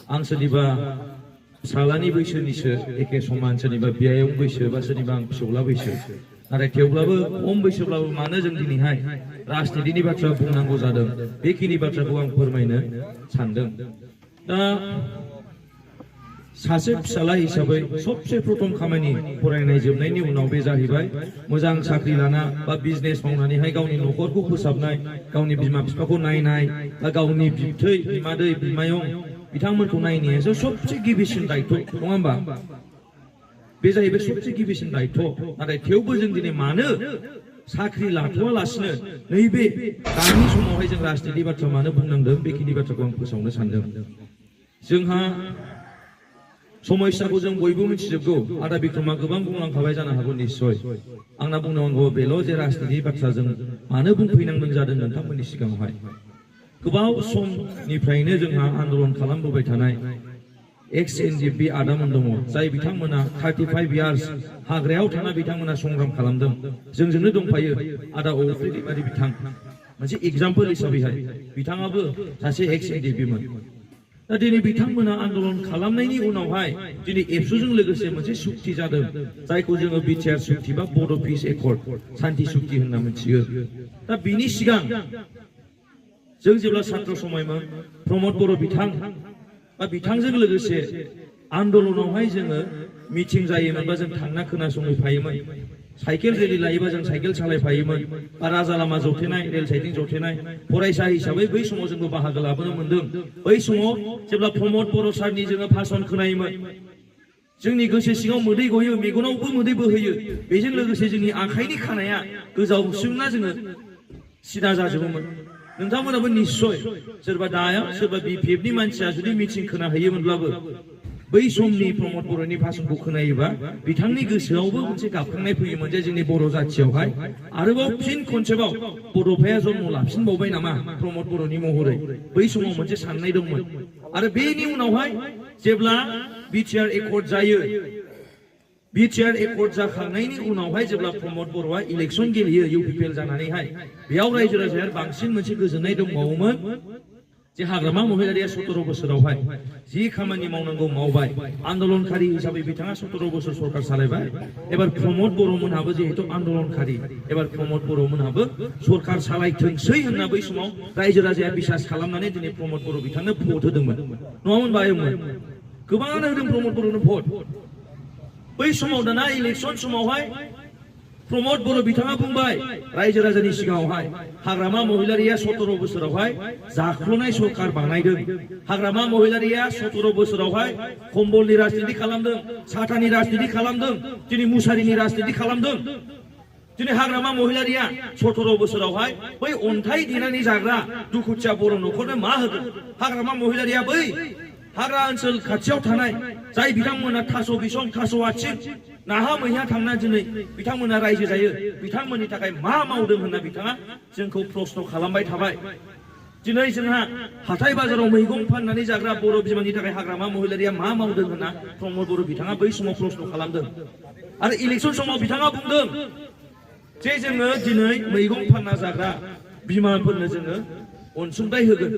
आं सोरनिबा फिसालानि बैसोनिसो एखे समान सोरनिबा बियायं बैसो बा सोरनिबा आं फिसौला बैसो नाथाय थेवब्लाबो खम बैसोब्लाबो मानो जों दिनैहाय राजनितिनि बाथ्रा बुंनांगौ जादों बेखिनि बाथ्राखौ आं फोरमायनो सानदों। दा सासे फिसाला हिसाबै सबसे प्रथम खामानि फरायनाय जोबनायनि उनाव बे जाहैबाय मोजां साख्रि लाना बा बिजनेस मावनानैहाय गावनि न'खरखौ फोसाबनाय, गावनि बिमा बिफाखौ नायनाय बा गावनि बिबथै बिमादै बिमायं बिथांमोनखौ नायनायासो सबसे गिबिसिन दायथ' नङा होमबा? बे जाहैबाय सबसे गिबिसिन दायथ'। नाथाय थेवबो जों दिनै मानो साख्रि लाथ'वालासिनो नैबे दानि समावहाय जों राजनिति बाथ्रा मानो बुंनांदों बेखिनि बाथ्राखौ आं फोसावनो सानदों। जोंहा समस्याखौ जों बयबो मिथिजोबगौ। आदा बिक्रमआ गोबां बुंलांखाबाय जानो हागौ निस्सय। आंना बुंनांगौ बेल' जे राजनिति बाथ्रा जों मानो बुंफैनांदों जादों नोंथांमोननि सिगाङावहाय। गोबाव समनिफ्रायनो जोंहा आन्दलन खालामबोबाय थानाय एक्स एनडिएफबि आदामोन दङ जाय बिथांमोना 35 इयार्स हाग्रायाव थाना बिथांमोना संग्राम खालामदों। जोंजोंनो दंफायो आदा अफ्रि दैमारि बिथां मोनसे एग्जाम्पल हिसाबैहाय बिथाङाबो सासे एक्स एनडिएफबिमोन। दा दिनै बिथांमोना आन्दलन खालामनायनि उनावहाय दिनै एबसुजों लोगोसे मोनसे सुक्ति जादों जायखौ जोङो बिटिआर सुक्ति बा बड' पिस एकर्ड सान्थि सुक्ति होनना मिथियो। दा बिनि सिगां जों जेब्ला छात्र समायमोन प्रमद बर' बिथां बा बिथांजों लोगोसे आन्दलनावहाय जोङो मिटिं जायोमोन बा जों थांना खोनासंहैफायोमोन। साइकेल रेलि लायोबा जों साइकेल सालायफायोमोन बा राजा लामा जथेनाय रेल साइदिं जथेनाय फरायसा हिसाबै बै समाव जोंबो बाहागो लाबोनो मोनदों। बै समाव जेब्ला प्रमद बर' सारनि जोङो भाषण खोनायोमोन जोंनि गोसो सिङाव मोदै गयो, मेगनावबो मोदै बोहैयो। बेजों लोगोसे जोंनि आखाइनि खानाया गोजावसिमना जोङो सिदा जाजोबोमोन। नोंथांमोनाबो निस्सय सोरबा दाया सोरबा बिपिएफनि मानसिया जुदि मिटिं खोनाहैयोमोनब्लाबो बै समनि प्रमद बर'नि भाषणखौ खोनायोबा बिथांनि गोसोआवबो मोनसे गाबखांनाय फैयोमोन जे जोंनि बर' जाथियावहाय आरोबाव फिन खनसेबाव बड'फाया जन्म लाफिनबावबाय नामा प्रमद बर'नि महरै। बै समाव मोनसे साननाय दंमोन। आरो बेनि उनावहाय जेब्ला बिटिआर एकर्ड जायो, बिटिआर एकर्ड जाखांनायनि उनावहाय जेब्ला प्रमद बर'आ इलेक्सन गेलेयो इउपिपिएल जानानैहाय बेयाव रायजो राजाया बांसिन मोनसे गोजोननाय दंबावोमोन जे हाग्रामा महिलारिया 17 बोसोरावहाय जि खामानि मावनांगौ मावबाय। आन्दलनखारि हिसाबै बिथाङा 17 बोसोर सरकार सालायबाय। एबार प्रमद बर'मोनहाबो जिहेतु आन्दलनखारि एबार प्रमद बर'मोनहाबो सरकार सालायथोंसै होनना बै समाव रायजो राजाया बिसास खालामनानै दिनै प्रमद बर' बिथांनो भट होदोंमोन नङामोन बायोमोन। गोबाङानो होदों प्रमद बर'नो भट। बै समाव दाना इलेक्सन समावहाय प्रमद बर' बिथाङा बुंबाय रायजो राजानि सिगाङावहाय हाग्रामा महिलारिया 17 बोसोरावहाय जाख्ल'नाय सरकार बानायदों। हाग्रामा महिलारिया 17 बोसोरावहाय कम्बलनि राजनिति खालामदों, साथानि राजनिति खालामदों, दिनै मुसारिनि राजनिति खालामदों। दिनै हाग्रामा महिलारिया 17 बोसोरावहाय बै अन्थाइ देनानै जाग्रा दुखुथिया बर' न'खरनो मा होदों? हाग्रामा महिलारिया बै हाग्रा ओनसोल खाथियाव थानाय जाय बिथांमोना थास' बिसं थास' आथिं नाहा मैहा थांना दिनै बिथांमोना रायजो जायो बिथांमोननि थाखाय मा मावदों होनना बिथाङा जोंखौ प्रश्न खालामबाय थाबाय। दिनै जोंहा हाथाय बाजाराव मैगं फाननानै जाग्रा बर' बिमानि थाखाय हाग्रामा महिलारिया मा मावदों होनना प्रमद बर' बिथाङा बै समाव प्रश्न खालामदों। आरो इलेक्सन समाव बिथाङा बुंदों जे जोङो दिनै मैगं फानना जाग्रा बिमाफोरनो जोङो अनसुंथाइ होगोन।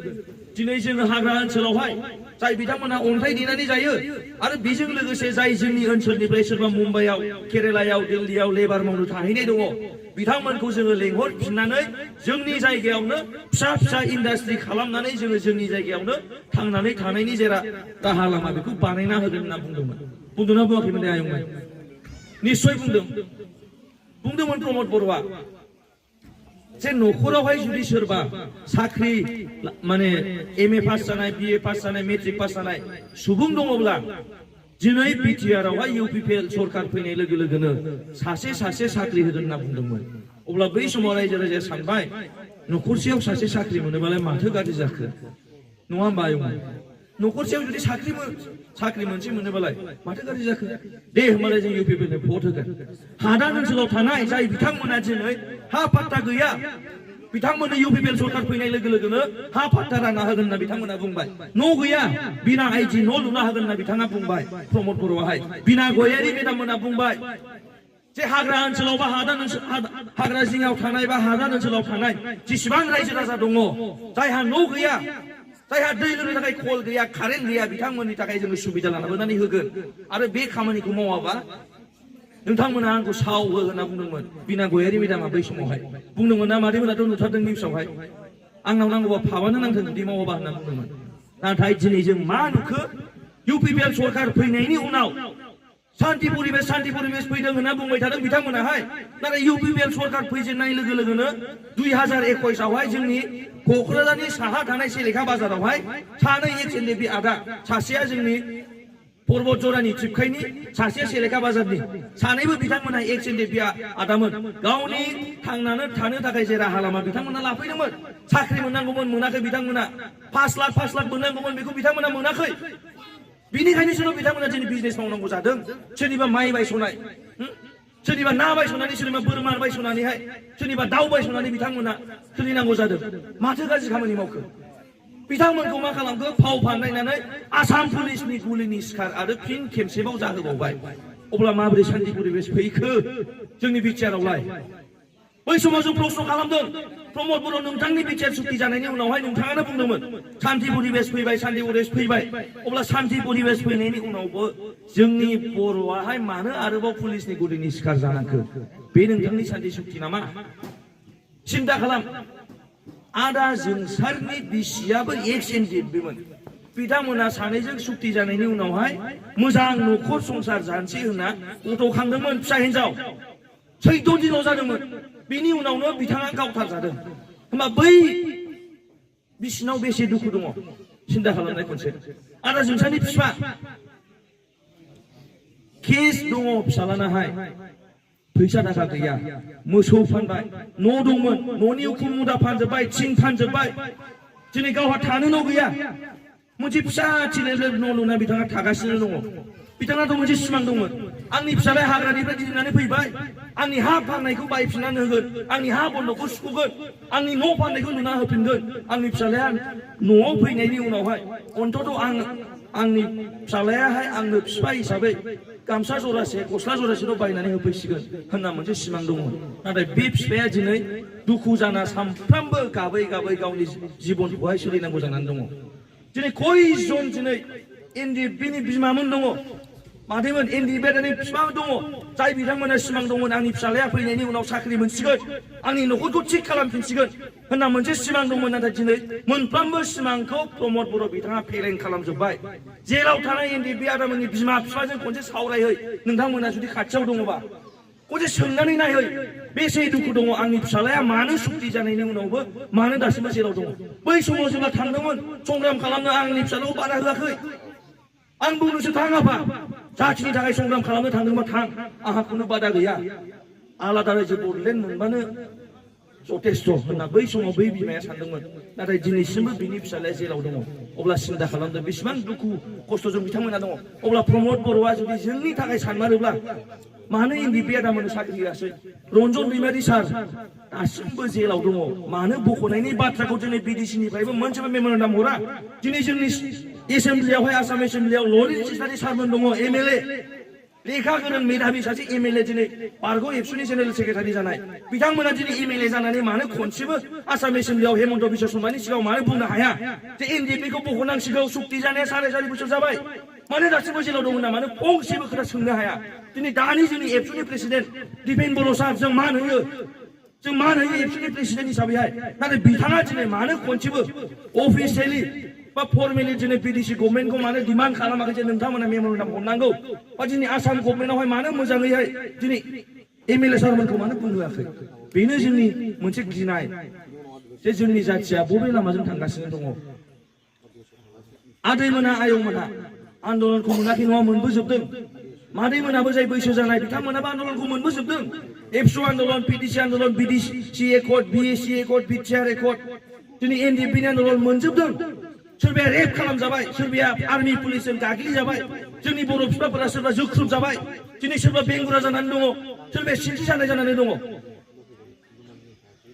दिनै जोङो हाग्रा ओनसोलावहाय जाय बिथांमोना अन्थाइ देनानै जायो आरो बेजों लोगोसे जाय जोंनि ओनसोलनिफ्राय सोरबा मुम्बाइआव केरेलायाव दिल्लीयाव लेबार मावनो थाहैनाय दङ बिथांमोनखौ जोङो लेंहरफिननानै जोंनि जायगायावनो फिसा फिसा इन्डास्ट्रि खालामनानै जोङो जोंनि जायगायावनो थांनानै थानायनि जेरा राहा लामा बेखौ बानायना होगोन होनना बुंदोंमोन। बुंदोंना बुङाखैमोन दे आयंमोन? निस्सय बुंदोंमोन प्रमद बर'आ जे न'खरावहाय जुदि सोरबा साख्रि माने एमए पास जानाय बिए पास जानाय मेट्रिक पास जानाय सुबुं दङब्ला दिनै बिटिआरआवहाय इउपिपिएल सरकार फैनाय लोगो लोगोनो सासे साख्रि होगोन होनना बुंदोंमोन। अब्ला बै समाव रायजो राजाया सानबाय न'खरसेयाव सासे साख्रि मोनोबालाय माथो गाज्रि जाखो नङा होमबा आयंमोन? न'खरसेयाव जुदि साख्रि मोनसे मोनोबालाय माथो गाज्रि जाखो? दे होमबालाय जों इउपिपिएलनो भट होगोन। हादान ओनसोलाव थानाय जाय बिथांमोना दिनै हा पाट्टा गैया बिथांमोननो इउपिपिएल सरकार फैनाय लोगो लोगोनो हा पाट्टा रानना होगोन होनना बिथांमोना बुंबाय। न' गैया बिना आइडि न' लुना होगोन होनना बिथाङा बुंबाय प्रमद बर'आहाय। बिना गयारि मेदाममोना बुंबाय जे हाग्रा ओनसोलाव बा हाग्रा जिङाव थानाय बा हादान ओनसोलाव थानाय जेसेबां रायजो राजा दङ जायहा न' गैया जायहा दै लोंनो थाखाय कल गैया कारेन्ट गैया बिथांमोननि थाखाय जोङो सुबिदा लाबोनानै होगोन आरो बे खामानिखौ मावाबा नोंथांमोना आंखौ साव हो होनना बुंदोंमोन बिना गयारि मेदामा बै समावहाय बुंदोंमोन ना मादैमोनाथ' नुथारदों निउसावहाय आंनाव नांगौबा फाबानो नांथों बिदि मावाबा होनना बुंदोंमोन नाथाय दिनै जों मा नुखो इउपिपिएल सरकार फैनायनि उनाव शान्ति परिबेश फैदों होनना बुंबाय थादों बिथांमोनाहाय नाथाय इउपिपिएल सरकार फैजेननाय लोगो लोगोनो 2021 आवहाय जोंनि क'क्राझारनि साहा थानाय सेलेखा बाजारावहाय सानै एक्स एलएपि आदा सासेया जोंनि पर्बत जरानि ट्रिपखायनि सासेया सेलेखा बाजारनि सानैबो बिथांमोना एक्स एलएपि आदामोन गावनि थांनानै थानो थाखाय जे राहा लामा बिथांमोना लाफैदोंमोन साख्रि मोननांगौमोन मोनाखै बिथांमोना 5 लाख मोननांगौमोन बेखौ बिथांमोना मोनाखै बिनिखायनो बिथांमोना दिनै बिजनेस मावनांगौ जादों सोरनिबा माइ बायस'नाय सोरनिबा ना बायस'नानै सोरनिबा बोरमा बायस'नानैहाय सोरनिबा दाउ बायस'नानै बिथांमोना सोलिनांगौ जादों माथो गाज्रि खामानि मावखो बिथांमोनखौ मा खालामखो फाव फान्दायनानै आसाम पुलिसनि गुलिनि सिखार आरो फिन खेबसेबाव जाहोबावबाय अब्ला माबोरै शान्ति परिबेश फैखो जोंनि बिटिआरआवलाय बै समाव जों प्रश्न खालामदों प्रमद बर' नोंथांनि बिटिआर सुक्ति जानायनि उनावहाय नोंथाङानो बुंदोंमोन शान्ति परिबेश फैबाय अब्ला शान्ति परिबेश फैनायनि उनावबो जोंनि बर'आहाय मानो आरोबाव पुलिसनि गुलिनि सिखार जानांखो बे नोंथांनि शान्ति सुक्ति नामा सिन्था खालाम आदा जोंसारनि बिसियाबो एक्स एनडिएफबिमोन बिथांमोना सानैजों सुक्ति जानायनि उनावहाय मोजां न'खर संसार जानसै होनना गथ' खांदोंमोन फिसा हिनजाव 14 दिनाव जादोंमोन बिनि उनावनो बिथाङा गावथारजादों होमबा बै बिसिनाव बेसे दुखु दङ सिन्था खालामनाय खनसे आदा जोंसारनि बिफा केस दङ फिसालानाहाय फैसा थाखा गैया मोसौ फानबाय न' दंमोन न'नि उखुम मुदा फानजोब्बाय थिं फानजोब्बाय दिनै गावहा थानो न' गैया मोनसे फिसा थिलेलेब न' लुना बिथाङा थागासिनो दङ बिथाङाथ' मोनसे सिमां दंमोन आंनि फिसालाया हाग्रानिफ्राय गिदिंनानै फैबाय आंनि हा फाननायखौ बायफिननानै होगोन आंनि हा बन्द'खौ सुख'गोन आंनि न' फाननायखौ लुना होफिनगोन आंनि फिसालाया न'आव फैनायनि उनावहाय अन्तत' आंनि फिसालायाहाय आंनो बिफा हिसाबै गामसा जरासे गस्ला जरासेल' बायनानै होफैसिगोन होनना मोनसे सिमां दंमोन नाथाय बे बिफाया दिनै दुखु जाना सानफ्रामबो गाबै गावनि जिबनखौहाय सोलिनांगौ जानानै दङ दिनै खयजन दिनै एनडिएफबिनि बिमामोन दङ मादैमोन एनडिएफबिनि बिफा दङ जाय बिथांमोना सिमां दंमोन आंनि फिसालाया फैनायनि उनाव साख्रि मोनसिगोन आंनि न'खरखौ थिग खालामफिनसिगोन होनना मोनसे सिमां दंमोन नाथाय दिनै मोनफ्रोमबो सिमांखौ प्रमद बर' बिथाङा फेलें खालामजोब्बाय जेराव थानाय एनडिएफबि आदामोननि बिमा बिफाजों खनसे सावरायहै नोंथांमोना जुदि खाथियाव दङबा खनसे सोंनानै नायहै बेसे दुखु दङ आंनि फिसालाया मानो सुक्ति जानायनि उनावबो मानो दासिमबो जेराव दङ बै समाव जेब्ला थांदोंमोन संग्राम खालामनो आंनि फिसालाखौ बादा होआखै आं बुंनोसो थाङाफा जाथिनि थाखाय संग्राम खालामनो थांदोंबा थां आंहा खुनु बादा गैया आलादा रायजो बड'लेण्ड मोनबानो जथेस्थ' होनना बै समाव बै बिमाया सानदोंमोन नाथाय दिनैसिमबो बिनि फिसालाया जेलाव दङ अब्ला सिन्था खालामदों बेसेबां दुखु खस्थ'जों बिथांमोना दङ अब्ला प्रमद बर'आ जुदि जोंनि थाखाय सानमारोब्ला मानो एनडिएफबि आदामोननो साख्रि होआसै रन्जन दैमारि सार दासिमबो जेलाव दङ मानो बख'नायनि बाथ्राखौ दिनै बिडिसिनिफ्रायबो मोनसेबो मेम'रेन्डाम हरा दिनै जोंनि एसेम्ब्लियावहाय आसाम एसेम्ब्लियाव लरिन सिस्टारि सारमोन दङ एमएलए लेखा गोरों मेधाबि सासे एमएलए दिनै बारग' एबसुनि जेनेरेल सेक्रेटारि जानाय बिथांमोना दिनै एमएलए जानानै मानो खनसेबो आसाम एसेम्ब्लियाव हेमन्त बिश्व शर्मानि सिगाङाव मानो बुंनो हाया जे एनडिएफबिखौ बख'नांसिगौ सुक्ति जानाया 4.5 बोसोर जाबाय मानो दासिमबो जेलाव दं होनना मानो फंसेबो खोथा सोंनो हाया दिनै दानि जोंनि एबसुनि प्रेसिडेन्ट दिपेन बर' सार जों मान होयो एबसुनि प्रेसिडेन्ट हिसाबैहाय नाथाय बिथाङा दिनै मानो खनसेबो अफिसियेलि बा फर्मेलि दिनै बिडिसि गभर्नमेन्टखौ मानो डिमान्ड खालामाखै जे नोंथांमोना मेम'रेन्डाम हरनांगौ बा दिनै आसाम गभर्नमेन्टआवहाय मानो मोजाङैहाय दिनै एमएलए सारमोनखौ मानो बुंहोआखै बेनो जोंनि मोनसे गिनाय जे जोंनि जाथिया बबे लामाजों थांगासिनो दङ आदैमोना आयंमोना आन्दलनखौ मोनाखै नङा मोनबोजोबदों मादैमोनाबो जाय बैसो जानाय बिथांमोनाबो आन्दलनखौ मोनबोजोबदों एबसु आन्दलन पिडिसि आन्दलन BDC accord BAC accord BTR accord दिनै एनडिएफबिनि आन्दलन मोनजोबदों सोरबाया रेप खालामजाबाय सोरबाया आर्मि पुलिसजों गाग्लिजाबाय जोंनि बर' बिफाफोरा सोरबा जोख्रुब जाबाय दिनै सोरबा बेंगुरा जानानै दङ सोरबाया सिनस्रि जानाय जानानै दङ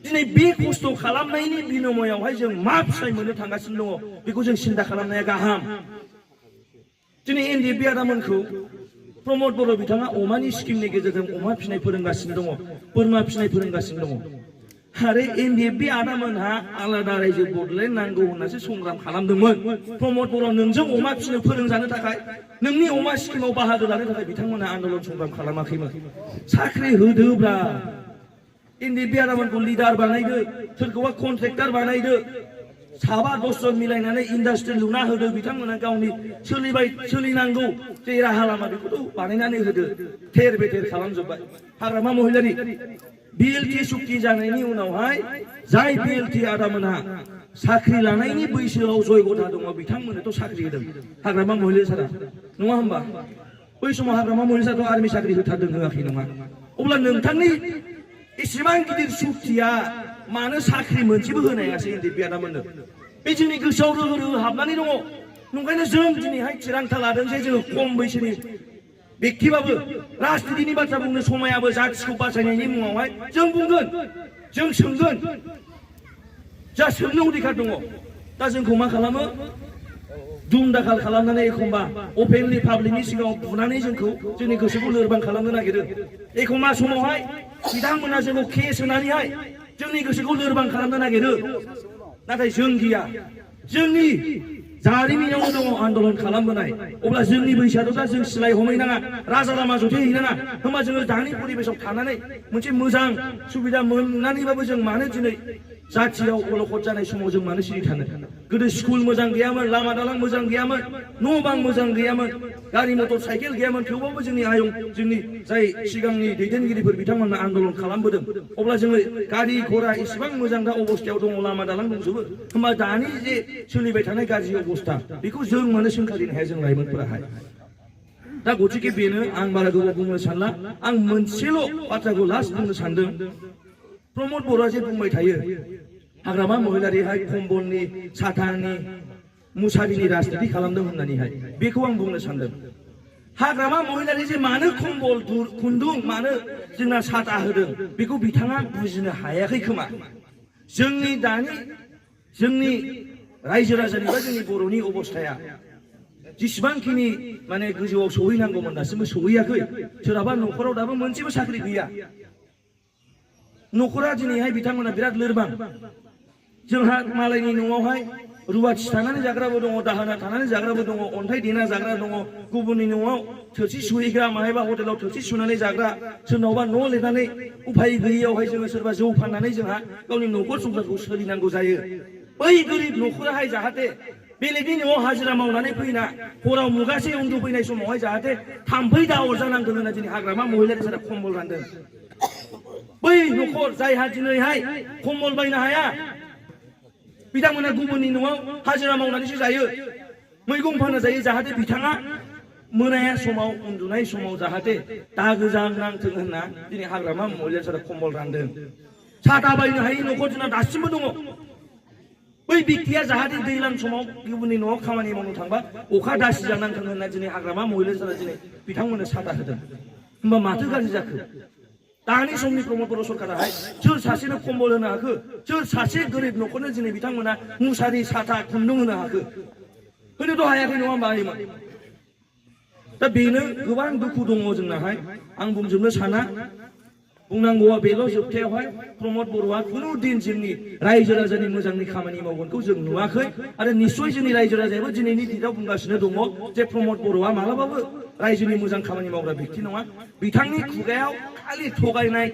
दिनै बे खस्थ' खालामनायनि बिनिमयावहाय जों मा फिथाइ मोननो थांगासिनो दङ बेखौ जों सिन्था खालामनाया गाहाम दिनै एनडिएफबि आदामोनखौ प्रमद बर' बिथाङा अमानि स्किमनि गेजेरजों अमा फिसिनाय फोरोंगासिनो दङ बोरमा फिसिनाय फोरोंगासिनो दङ आरो NDFB आदामोनहा आलादा रायजो बदलेण्ड नांगौ होननासो संग्राम खालामदोंमोन प्रमद बर' नोंजों अमा फिसिनो फोरोंजानो थाखाय नोंनि अमा स्किमाव बाहागो लानो थाखाय बिथांमोना आन्दलन संग्राम खालामाखैमोन साख्रि होदोब्ला NDFB आदामोनखौ लिडार बानायदो सोरखौबा कन्ट्रेक्टर बानायदो साबा 10 जन मिलायनानै इन्डास्ट्रि लुना होदो बिथांमोना गावनि सोलिनांगौ जे राहा लामा बेखौथ' बानायनानै होदो थेर बेथेर खालामजोब्बाय हाग्रामा महिलारि BLT सुक्ति जानायनि उनावहाय जाय BLT आदामोनहा साख्रि लानायनि बैसोआव जयगथा दङ बिथांमोननोथ' साख्रि होदों हाग्रामा महिलारि सारा नङा होमबा बै समाव हाग्रामा महिलारि साराथ' आर्मि साख्रि होथारदों होआखै नङा अब्ला नोंथांनि इसेबां गिदिर सुक्तिया मानो साख्रि मोनसेबो होनायासै NDFB आदामोननो बे जोंनि गोसोआव रोहो रोहो हाबनानै दङ नंखायनो जों दिनैहाय थिरांथा लादों जे जोङो खम बैसोनि व्यक्तिबाबो राजनितिनि बाथ्रा बुंनो समायाबो जाथिखौ बासायनायनि मुङावहाय जों बुंगोन जों सोंगोन जा सोंनो अधिकार दङ दा जोंखौ मा खालामो दुम दाखाल खालामनानै एखम्बा अपेनलि पाब्लिकनि सिगाङाव बुनानै जोंखौ जोंनि गोसोखौ लोरबां खालामनो नागिरो एखम्बा समावहाय बिथांमोना जोंखौ केस होनानैहाय जोंनि गोसोखौ लोरबां खालामनो नागिरो नाथाय जों गैया जोंनि जारिमिनाव दङ आन्दलन खालामबोनाय अब्ला जोंनि बैसोआथ' दा जों सिलाय हमहैनाङा राजा लामा जथेहैनाङा होमबा जोङो दानि परिबेसाव थानानै मोनसे मोजां सुबिदा मोननानैबाबो जों मानो दिनै जाथियाव अलखद जानाय समाव जों मानो सिरि थानो गोदो स्कुल मोजां गैयामोन लामा दालां मोजां गैयामोन न' बां मोजां गैयामोन गारि मटर साइकेल गैयामोन थेवबाबो जोंनि आयं जोंनि जाय सिगांनि दैदेनगिरिफोर बिथांमोना आन्दलन खालामबोदों अब्ला जोङो गारि घोड़ा इसेबां मोजां दा अबस्थायाव दङ लामा दालां दंजोबो होमबा दानि जे सोलिबाय थानाय गाज्रि अबस्था बेखौ जों मानो सोंखारिनो हाया जों लाइमोनफोराहाय दा गतिके बेनो आं बारा गोबाव बुंनो सानला आं मोनसेल' बाथ्राखौ लास्ट बुंनो सानदों प्रमद बर'आ जे बुंबाय थायो हाग्रामा महिलारिहाय कम्बलनि साथानि मुसारिनि राजनिति खालामदों होननानैहाय बेखौ आं बुंनो सानदों हाग्रामा महिलारि जे मानो कम्बल खुन्दुं मानो जोंना साथा होदों बेखौ बिथाङा बुजिनो हायाखै खोमा जोंनि रायजो राजानि बा जोंनि बर'नि अबस्थाया जेसेबांखिनि माने गोजौआव सहैनांगौमोन दासिमबो सहैयाखै सोरहाबा न'खराव दाबो मोनसेबो साख्रि गैया न'खरा दिनैहाय बिथांमोना बिराद लोरबां जोंहा मालायनि न'आवहाय रुवाथि थानानै जाग्राबो दङ दाहोना थानानै जाग्राबो दङ अन्थाइ देना जाग्रा दङ गुबुननि न'आव थोरसि सुहैग्रा माहायबा हटेलाव थोरसि सुनानै जाग्रा सोरनावबा न' लिरनानै उफाय गैयैयावहाय जोङो सोरबा जौ फाननानै जोंहा गावनि न'खर संसारखौ सोलिनांगौ जायो बै गोरिब न'खराहाय जाहाथे बेलेगनि न'आव हाजिरा मावनानै फैना हराव मुगासे उन्दुफैनाय समावहाय जाहाथे थाम्फै दा अरजानांगोन होनना दिनै हाग्रामा महिलारि सारा कम्बल रानदों बै न'खर जायहा दिनैहाय कम्बल बायनो हाया बिथांमोना गुबुननि न'आव हाजिरा मावनानैसो जायो मैगं फानना जायो जाहाथे बिथाङा मोनाया समाव उन्दुनाय समाव जाहाथे दागो नांथों होनना दिनै हाग्रामा महिलारि सारा कम्बल रानदों साथा बायनो हायै न'खर जोंना दासिमबो दङ बै व्यक्तिया जाहाथे दैज्लां समाव गुबुननि न'आव खामानि मावनो थांबा अखा दासि जानांथों होनना दिनै हाग्रामा महिलारि सारा दिनै बिथांमोननो साथा होदों होमबा माथो गाज्रि जाखो दानि समनि प्रमद बर' सरकाराहाय सोर सासेनो कम्बल होनो हाखो सोर सासे गोरिब न'खरनो दिनै बिथांमोना मुसारि साथा खुन्दुं होनो हाखो होनोथ' हायाखै नङा होमबा आइमोन दा बेनो गोबां दुखु दङ जोंनाहाय आं बुंजोबनो साना बुंनांगौआ बेल' जोबथायावहाय प्रमद बर'आ खुनु दिन जोंनि रायजो राजानि मोजांनि खामानि मावगोनखौ जों नुवाखै आरो निस्सय जोंनि रायजो राजायाबो दिनैनि दिनाव बुंगासिनो दङ जे प्रमद बर'आ मालाबाबो रायजोनि मोजां खामानि मावग्रा व्यक्ति नङा बिथांनि खुगायाव खालि थगायनाय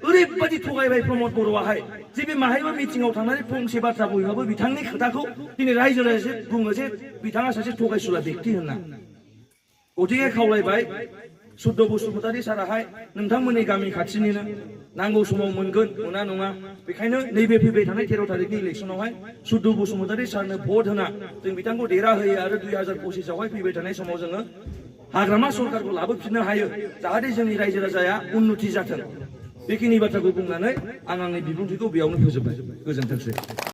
ओरैबायदि थगायबाय प्रमद बर'आहाय जे बे माहायबा मिटिंआव थांनानै फंसे बाथ्रा बयहाबो बिथांनि खोथाखौ दिनै रायजो राजा बुङो जे बिथाङा सासे थगायसुला व्यक्ति होनना गतिके खावलायबाय सुद्ध बसुमतारी साराहाय नोंथांमोननि गामि खाथिनिनो नांगौ समाव मोनगोन मोना नङा बेखायनो नैबे फैबाय थानाय 13 तारिखनि इलेक्सनावहाय सुद्ध बसुमतारी सारनो भट होना जों बिथांखौ देरहाहोयो आरो 2025आवहाय फैबाय थानाय समाव जोङो हाग्रामा सरकारखौ लाबोफिननो हायो जाहाथे जोंनि रायजो राजाया उन्नति जाथों बेखिनि बाथ्राखौ बुंनानै आं आंनि बिबुंथिखौ बेयावनो फोजोबबाय गोजोनथोंसै